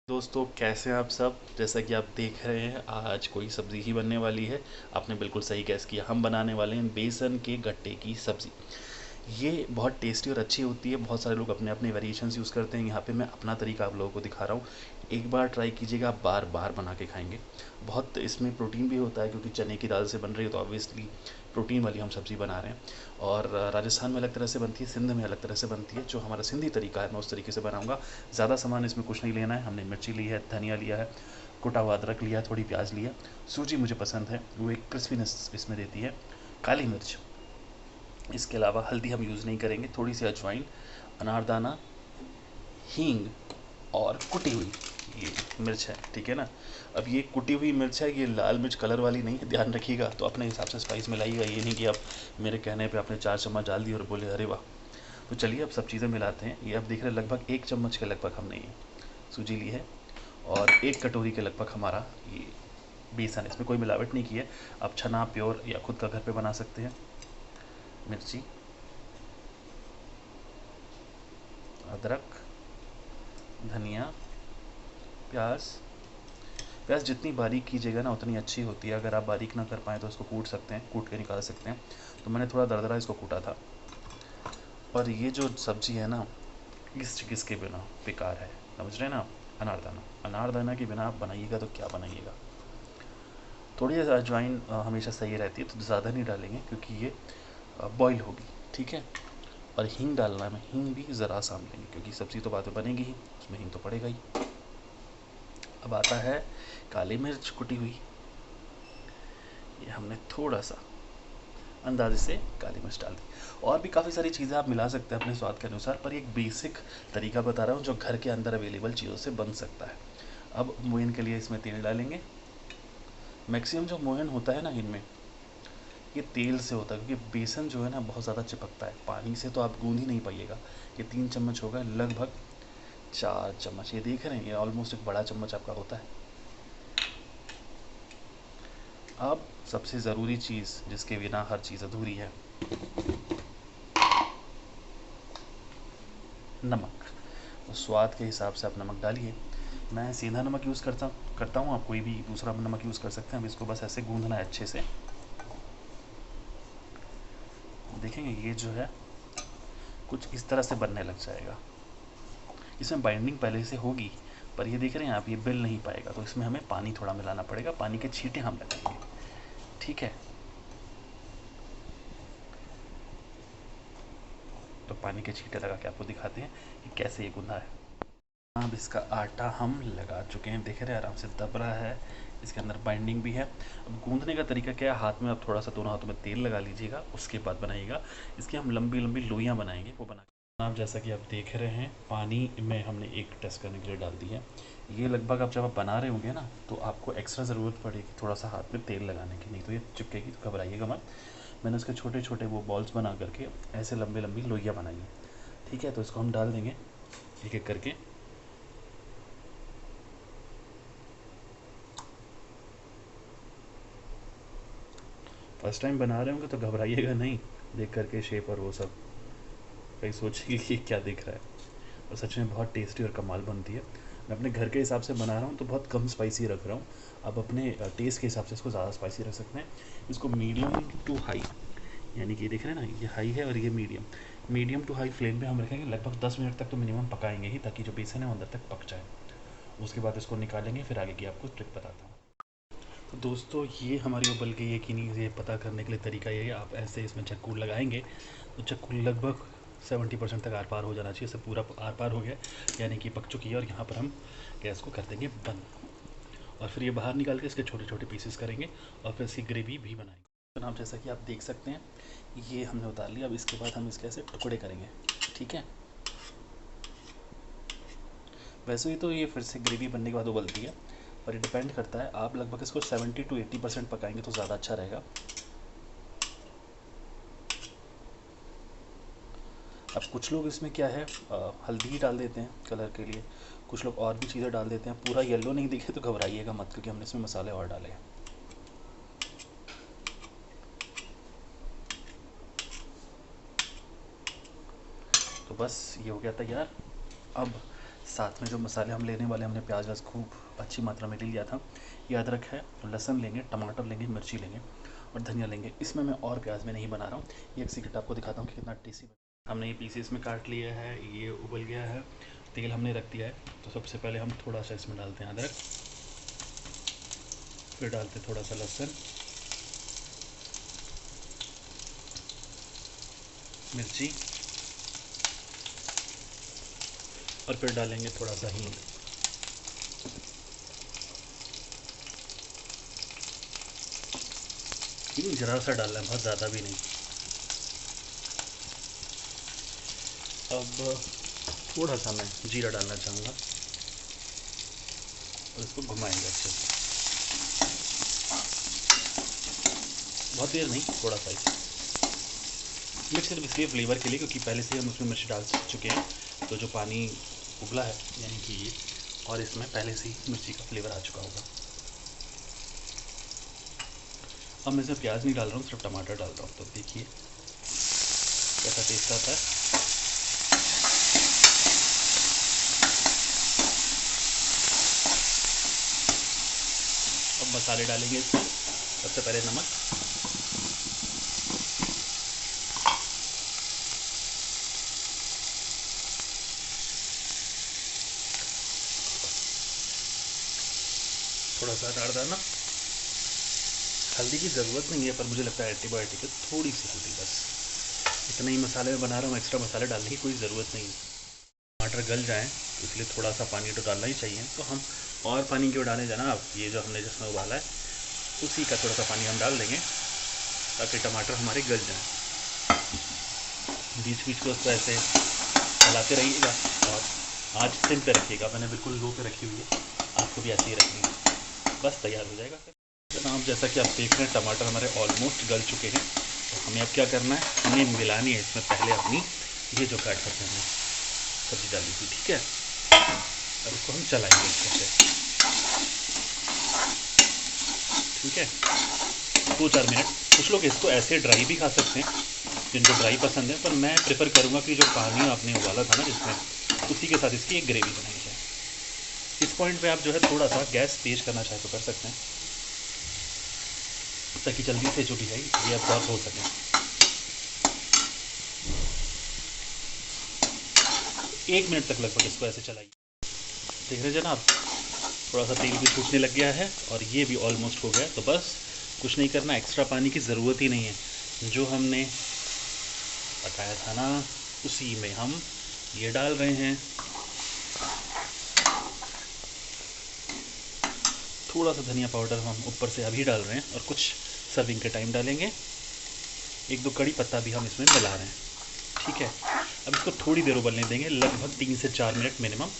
दोस्तों, कैसे हैं आप सब। जैसा कि आप देख रहे हैं, आज कोई सब्ज़ी ही बनने वाली है। आपने बिल्कुल सही गैस किया, हम बनाने वाले हैं बेसन के गट्टे की सब्ज़ी। ये बहुत टेस्टी और अच्छी होती है। बहुत सारे लोग अपने अपने वेरिएशंस यूज़ करते हैं। यहाँ पे मैं अपना तरीका आप लोगों को दिखा रहा हूँ। एक बार ट्राई कीजिएगा, आप बार बार बना के खाएंगे। बहुत इसमें प्रोटीन भी होता है, क्योंकि चने की दाल से बन रही है, तो ऑब्वियसली प्रोटीन वाली हम सब्ज़ी बना रहे हैं। और राजस्थान में अलग तरह से बनती है, सिंध में अलग तरह से बनती है। जो हमारा सिंधी तरीका है, मैं उस तरीके से बनाऊँगा। ज़्यादा सामान इसमें कुछ नहीं लेना है। हमने मिर्ची ली है, धनिया लिया है, कुटा हुआ अदरक लिया, थोड़ी प्याज लिया। सूजी मुझे पसंद है, वो एक क्रिस्पीनेस इसमें देती है। काली मिर्च, इसके अलावा हल्दी हम यूज़ नहीं करेंगे। थोड़ी सी अजवाइन, अनारदाना, हींग और कुटी हुई ये मिर्च है, ठीक है ना। अब ये कुटी हुई मिर्च है, ये लाल मिर्च कलर वाली नहीं है, ध्यान रखिएगा। तो अपने हिसाब से स्पाइस मिलाइएगा, ये नहीं कि आप मेरे कहने पे आपने 4 चम्मच डाल दी और बोले अरे वाह। तो चलिए अब सब चीज़ें मिलाते हैं। ये आप देख रहे हैं, लगभग 1 चम्मच के लगभग हमने ये सूजी ली है, और 1 कटोरी के लगभग हमारा ये बेसन है। इसमें कोई मिलावट नहीं की है। आप छना प्योर या खुद का घर पे बना सकते हैं। मिर्ची, अदरक, धनिया, प्याज। प्याज जितनी बारीक कीजिएगा ना उतनी अच्छी होती है। अगर आप बारीक ना कर पाएँ तो इसको कूट सकते हैं, कूट के निकाल सकते हैं। तो मैंने थोड़ा दरदरा इसको कूटा था। और ये जो सब्ज़ी है ना, इसके बिना बेकार है, समझ रहे हैं ना आप। अनारदाना, अनारदाना के बिना आप बनाइएगा तो क्या बनाइएगा। थोड़ी सी अजवाइन हमेशा सही रहती है, तो ज़्यादा नहीं डालेंगे क्योंकि ये बॉईल होगी, ठीक है। और हींग डालना है, हींग भी ज़रा सा हम लेंगे क्योंकि सब्ज़ी तो बाद में बनेगी ही, उसमें हींग तो पड़ेगा ही। अब आता है काली मिर्च कुटी हुई। ये हमने थोड़ा सा अंदाजे से काली मिर्च डाल दी। और भी काफ़ी सारी चीज़ें आप मिला सकते हैं अपने स्वाद के अनुसार, पर एक बेसिक तरीका बता रहा हूँ जो घर के अंदर अवेलेबल चीज़ों से बन सकता है। अब मोहन के लिए इसमें तेल डालेंगे। मैक्सिमम जो मोहन होता है ना इनमें, ये तेल से होता है, क्योंकि बेसन जो है ना बहुत ज़्यादा चिपकता है। पानी से तो आप गूंद ही नहीं पाइएगा। ये 3 चम्मच होगा, लगभग 4 चम्मच। ये देख रहे हैं, ये ऑलमोस्ट एक बड़ा चम्मच आपका होता है। अब सबसे ज़रूरी चीज़ जिसके बिना हर चीज़ अधूरी है, नमक। तो स्वाद के हिसाब से आप नमक डालिए। मैं सीधा नमक यूज़ करता हूँ। आप कोई भी दूसरा नमक यूज़ कर सकते हैं। अब इसको बस ऐसे गूंदना है अच्छे से। देखेंगे ये जो है कुछ इस तरह से बनने लग जाएगा। इसमें बाइंडिंग पहले से होगी, पर ये देख रहे हैं आप, ये बिल नहीं पाएगा, तो इसमें हमें पानी थोड़ा मिलाना पड़ेगा। पानी के छींटे हम लगाएंगे, ठीक है। तो पानी के छींटे लगा के आपको दिखाते हैं कि कैसे ये गूंदा है। अब इसका आटा हम लगा चुके हैं, देख रहे हैं आराम से दब रहा है। इसके अंदर बाइंडिंग भी है। अब गूंदने का तरीका क्या है, हाथ में आप थोड़ा सा दोनों हाथों में तेल लगा लीजिएगा, उसके बाद बनाइएगा। इसकी हम लंबी लंबी लोइयाँ बनाएंगे, वो बना। आप जैसा कि आप देख रहे हैं, पानी में हमने एक टेस्ट करने के लिए डाल दी है। ये लगभग आप जब आप बना रहे होंगे ना, तो आपको एक्स्ट्रा ज़रूरत पड़ेगी थोड़ा सा हाथ में तेल लगाने की, नहीं तो ये चिपकेगी, तो घबराइएगा मत। मैंने उसके छोटे छोटे वो बॉल्स बना करके ऐसे लंबी लंबी लोइयाँ बनाई हैं, ठीक है। तो इसको हम डाल देंगे एक एक करके। फर्स्ट टाइम बना रहे होंगे तो घबराइएगा नहीं, देख करके शेप और वो सब, कहीं सोचिए कि क्या दिख रहा है। और सच में बहुत टेस्टी और कमाल बनती है। मैं अपने घर के हिसाब से बना रहा हूँ तो बहुत कम स्पाइसी रख रहा हूँ। आप अपने टेस्ट के हिसाब से इसको ज़्यादा स्पाइसी रख सकते हैं। इसको मीडियम टू हाई, यानी कि देख रहे हैं ना, ये हाई है और ये medium. Medium to high flame पे हम रखेंगे, लगभग 10 मिनट तक तो मिनिमम पकाएंगे ही, ताकि जो बेसन है वो अंदर तक पक जाए। उसके बाद इसको निकालेंगे, फिर आगे की आपको ट्रिक बताता हूँ। तो दोस्तों, ये हमारी उबल गई है कि नहीं, ये पता करने के लिए तरीका ये है, आप ऐसे इसमें चक्कू लगाएंगे तो चक्कू लगभग 70% तक आर पार हो जाना चाहिए। सब पूरा आर पार हो गया, यानी कि पक चुकी है। और यहाँ पर हम गैस को कर देंगे बंद, और फिर ये बाहर निकाल के इसके छोटे छोटे पीसेस करेंगे, और फिर इसकी ग्रेवी भी बनाएंगे। जनाब, जैसा कि आप देख सकते हैं, ये हमने उतार लिया। अब इसके बाद हम इसके ऐसे टुकड़े करेंगे, ठीक है। वैसे ही तो ये फिर से ग्रेवी बनने के बाद उबलती है, पर ये डिपेंड करता है। आप लगभग इसको 70 to 80% पकाएंगे तो ज़्यादा अच्छा रहेगा। अब कुछ लोग इसमें क्या है, हल्दी ही डाल देते हैं कलर के लिए। कुछ लोग और भी चीज़ें डाल देते हैं। पूरा येलो नहीं दिखे तो घबराइएगा मत, क्योंकि हमने इसमें मसाले और डाले हैं। तो बस ये हो गया तैयार। अब साथ में जो मसाले हम लेने वाले, हमने प्याज व्याज खूब अच्छी मात्रा में ले लिया था। ये अदरक है, लहसुन लेंगे, टमाटर लेंगे, मिर्ची लेंगे और धनिया लेंगे। इसमें मैं और प्याज में नहीं बना रहा हूँ। ये एक सीक्रेट आपको दिखाता हूँ कि कितना टेस्टी बना। हमने ये पीसेस में काट लिया है, ये उबल गया है, तेल हमने रख दिया है। तो सबसे पहले हम थोड़ा सा इसमें डालते हैं अदरक, फिर डालते हैं थोड़ा सा लहसुन, मिर्ची और फिर डालेंगे थोड़ा सा हींग। हींग ज़रा सा डालना है, बहुत ज़्यादा भी नहीं। अब थोड़ा सा मैं जीरा डालना चाहूँगा और इसको घुमाएंगे अच्छे से। बहुत देर नहीं, थोड़ा सा ही। मिर्च सिर्फ इसलिए फ्लेवर के लिए क्योंकि पहले से हम उसमें मिर्च डाल चुके हैं, तो जो पानी उबला है यानी कि ये, और इसमें पहले से ही मिर्ची का फ्लेवर आ चुका होगा। अब मैं इसमें प्याज नहीं डाल रहा हूँ, सिर्फ टमाटर डाल रहा हूँ। तो देखिए कैसा टेस्ट आता है। अब मसाले डालेंगे इसमें। सबसे पहले नमक, थोड़ा सा अनारदाना। हल्दी की ज़रूरत नहीं है, पर मुझे लगता है एंटीबायोटिक है, थोड़ी सी हल्दी बस। इतने ही मसाले में बना रहा हूँ, एक्स्ट्रा मसाले डालने की कोई ज़रूरत नहीं है। टमाटर गल जाएँ तो इसलिए थोड़ा सा पानी तो डालना ही चाहिए। तो हम और पानी क्यों डालें जनाब, ये जो हमने जिसमें उबाला है उसी का थोड़ा सा पानी हम डाल देंगे ताकि टमाटर हमारे गल जाएँ। बीच बीच में उसको ऐसे चलाते रहिएगा और आँच सिम पे रखिएगा। मैंने बिल्कुल लो पे रखी हुई है, आपको भी ऐसे ही रखनी है। बस तैयार हो जाएगा फिर जनाब। जैसा कि आप देख रहे हैं टमाटर हमारे ऑलमोस्ट गल चुके हैं। तो हमें अब क्या करना है, हमें मिलानी है इसमें पहले अपनी ये जो काट करके हमने सब्ज़ी डाली थी, ठीक है। अब इसको हम चलाएंगे अच्छे से, ठीक है, 2-4 मिनट। कुछ लोग इसको ऐसे ड्राई भी खा सकते हैं, जिनको ड्राई पसंद है, पर मैं प्रेफर करूँगा कि जो पानी आपने उबाला था ना जिसमें, उसी के साथ इसकी एक ग्रेवी बनाई जाए। इस पॉइंट पे आप जो है थोड़ा सा गैस तेज करना चाहे तो कर सकते हैं, ताकि जल्दी से जो भी है ये अब्जॉर्ब हो सके। 1 मिनट तक लगभग इसको ऐसे चलाइए। देख रहे हैं जनाब, थोड़ा सा तेल भी छूटने लग गया है और ये भी ऑलमोस्ट हो गया। तो बस कुछ नहीं करना, एक्स्ट्रा पानी की ज़रूरत ही नहीं है। जो हमने पकाया था ना उसी में हम ये डाल रहे हैं। थोड़ा सा धनिया पाउडर हम ऊपर से अभी डाल रहे हैं और कुछ सर्विंग के टाइम डालेंगे। 1-2 कड़ी पत्ता भी हम इसमें मिला रहे हैं, ठीक है। अब इसको थोड़ी देर उबलने देंगे, लगभग 3 से 4 मिनट मिनिमम।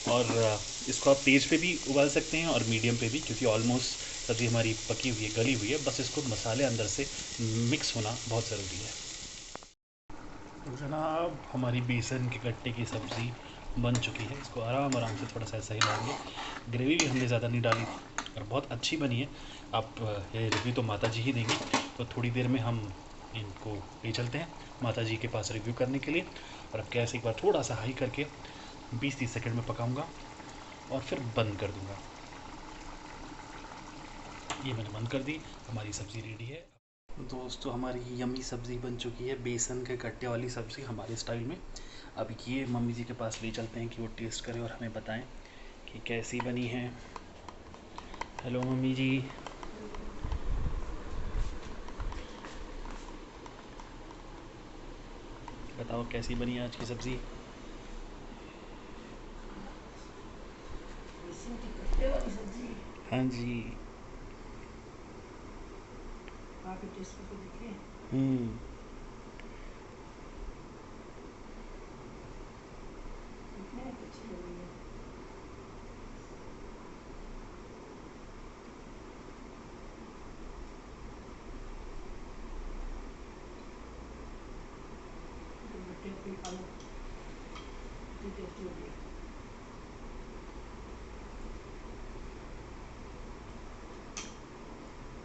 और इसको आप तेज़ पे भी उबाल सकते हैं और मीडियम पे भी, क्योंकि ऑलमोस्ट सब्ज़ी हमारी पकी हुई है, गली हुई है। बस इसको मसाले अंदर से मिक्स होना बहुत ज़रूरी है। तो जनाब हमारी बेसन के गट्टे की सब्ज़ी बन चुकी है। इसको आराम आराम से थोड़ा सा ऐसा ही डालेंगे। ग्रेवी भी हमने ज़्यादा नहीं डाली और बहुत अच्छी बनी है। आप ये रिव्यू तो माता जी ही देंगी, तो थोड़ी देर में हम इनको ले चलते हैं माता जी के पास रिव्यू करने के लिए। और अब गैस एक बार थोड़ा सा हाई करके 20-30 सेकंड में पकाऊंगा और फिर बंद कर दूंगा। ये मैंने बंद कर दी, हमारी सब्ज़ी रेडी है। दोस्तों हमारी यम्मी सब्ज़ी बन चुकी है, बेसन के गट्टे वाली सब्ज़ी हमारे स्टाइल में। अब ये मम्मी जी के पास ले चलते हैं कि वो टेस्ट करें और हमें बताएं कि कैसी बनी है। हेलो मम्मी जी। बताओ कैसी बनी है आज की सब्ज़ी। हाँ जी। हम्म।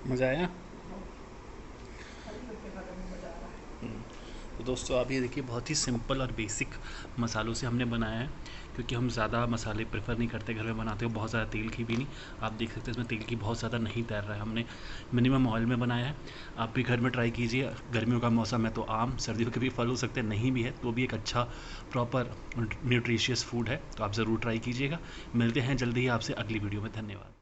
मज़ा आया। तो दोस्तों आप ये देखिए, बहुत ही सिंपल और बेसिक मसालों से हमने बनाया है, क्योंकि हम ज़्यादा मसाले प्रेफर नहीं करते घर में बनाते हो, बहुत ज़्यादा तेल की भी नहीं। आप देख सकते हैं इसमें तेल की बहुत ज़्यादा नहीं तैर रहा है, हमने मिनिमम ऑयल में बनाया है। आप भी घर में ट्राई कीजिए। गर्मियों का मौसम है तो आम, सर्दियों के भी फल हो सकते हैं, नहीं भी है तो भी एक अच्छा प्रॉपर न्यूट्रिशियस फूड है, तो आप ज़रूर ट्राई कीजिएगा। मिलते हैं जल्दी ही आपसे अगली वीडियो में। धन्यवाद।